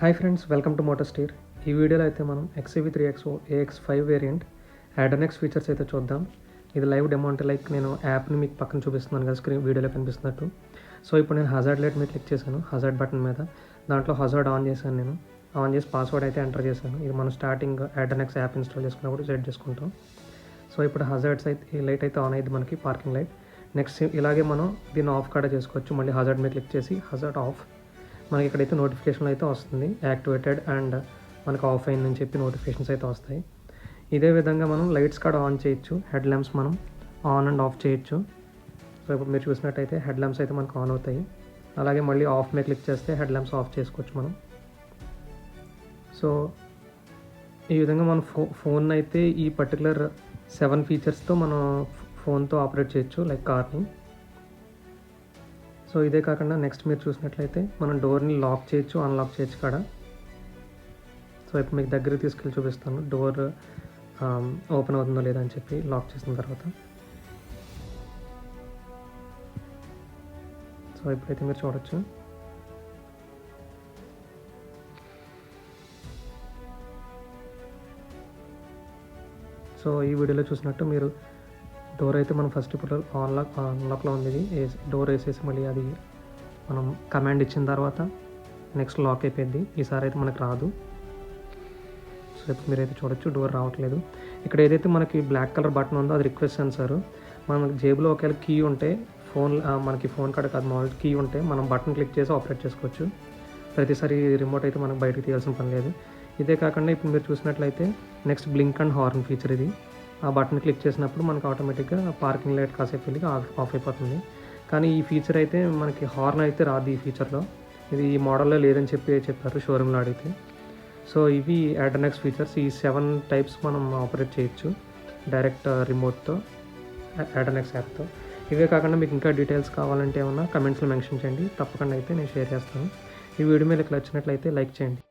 Hi friends, welcome to motor stir. ఈ వీడియోలో అయితే మనం XUV3XO AX5 వేరియంట్ యాడనెక్స్ ఫీచర్స్ అయితే చూద్దాం. ఇది లైవ్ డెమో అంటే లైక్ నేను యాప్ని మీకు పక్కన చూపిస్తున్నాను కదా, స్క్రీన్ వీడియోలో కనిపిస్తున్నట్టు. సో ఇప్పుడు నేను హజార్డ్ లైట్ మీద క్లిక్ చేశాను, హజార్డ్ బటన్ మీద. దాంట్లో హజార్డ్ ఆన్ చేశాను, నేను ఆన్ చేసి పాస్వర్డ్ అయితే ఎంటర్ చేశాను. ఇది మనం స్టార్టింగ్ యాడనెక్స్ యాప్ ఇన్స్టాల్ చేసుకున్నప్పుడు సెట్ చేసుకుంటాం. సో ఇప్పుడు హజార్డ్స్ అయితే ఈ లైట్ అయితే ఆన్ అయ్యింది, మనకి పార్కింగ్ లైట్. నెక్స్ట్ ఇలాగే మనం దీన్ని ఆఫ్ కూడా చేసుకోవచ్చు. మళ్ళీ హజార్డ్ మీద క్లిక్ చేసి హజార్డ్ ఆఫ్, మనకి ఇక్కడైతే నోటిఫికేషన్ అయితే వస్తుంది, యాక్టివేటెడ్ అండ్ మనకు ఆఫ్ అయిందని చెప్పి నోటిఫికేషన్స్ అయితే వస్తాయి. ఇదే విధంగా మనం లైట్స్ కూడా ఆన్ చేయొచ్చు, హెడ్ ల్యాంప్స్ మనం ఆన్ అండ్ ఆఫ్ చేయొచ్చు. సో ఇప్పుడు మీరు చూసినట్టయితే హెడ్ ల్యాంప్స్ అయితే మనకు ఆన్ అవుతాయి. అలాగే మళ్ళీ ఆఫ్ మీద క్లిక్ చేస్తే హెడ్ ల్యాంప్స్ ఆఫ్ చేసుకోవచ్చు మనం. సో ఈ విధంగా మన ఫోన్ అయితే ఈ పర్టికులర్ 7 ఫీచర్స్తో మనం ఫోన్తో ఆపరేట్ చేయొచ్చు, లైక్ కార్ని. సో ఇదే కాకుండా నెక్స్ట్ మీరు చూసినట్లయితే మనం డోర్ని లాక్ చేయొచ్చు, అన్లాక్ చేయొచ్చు కూడా. సో ఇప్పుడు మీకు దగ్గరికి తీసుకెళ్ళి చూపిస్తాను, డోర్ ఓపెన్ అవుతుందో లేదా అని చెప్పి లాక్ చేసిన తర్వాత. సో ఇప్పుడైతే మీరు చూడొచ్చు. సో ఈ వీడియోలో చూసినట్టు మీరు డోర్ అయితే మనం ఫస్ట్ ఇప్పుడు అన్లాక్లో ఉంది. ఇది డోర్ వేసేసి మళ్ళీ అది మనం కమాండ్ ఇచ్చిన తర్వాత నెక్స్ట్ లాక్ అయిపోయింది. ఈసారి అయితే మనకు రాదు. సో ఇప్పుడు మీరైతే చూడొచ్చు, డోర్ రావట్లేదు. ఇక్కడ ఏదైతే మనకి బ్లాక్ కలర్ బటన్ ఉందో అది రిక్వెస్ట్ సెన్సార్. మనకి జేబులో ఒకవేళ కీ ఉంటే మనకి ఫోన్ కాడ కాదు, మామూలు కీ ఉంటే మనం బటన్ క్లిక్ చేసి ఆపరేట్ చేసుకోవచ్చు. ప్రతిసారి రిమోట్ అయితే మనకు బయటకు తీయాల్సిన పని లేదు. ఇదే కాకుండా ఇప్పుడు మీరు చూసినట్లయితే next blink and horn feature. ఇది ఆ బటన్ క్లిక్ చేసినప్పుడు మనకు ఆటోమేటిక్గా పార్కింగ్ లైట్ కాసేపు వెళ్ళి ఆఫ్ అయిపోతుంది. కానీ ఈ ఫీచర్ అయితే మనకి హార్న్ అయితే రాదు ఈ ఫీచర్లో. ఇది ఈ మోడల్లో లేదని చెప్పారు షోరూమ్లో అడిగితే. సో ఇవి యాడనెక్స్ ఫీచర్స్. ఈ 7 టైప్స్ మనం ఆపరేట్ చేయొచ్చు డైరెక్ట్ రిమోట్తో, యాడనెక్స్ యాప్తో. ఇవే కాకుండా మీకు ఇంకా డీటెయిల్స్ కావాలంటే ఏమన్నా కమెంట్స్లో మెన్షన్ చేయండి, తప్పకుండా అయితే నేను షేర్ చేస్తాను. ఈ వీడియో మీకు నచ్చినట్లయితే లైక్ చేయండి.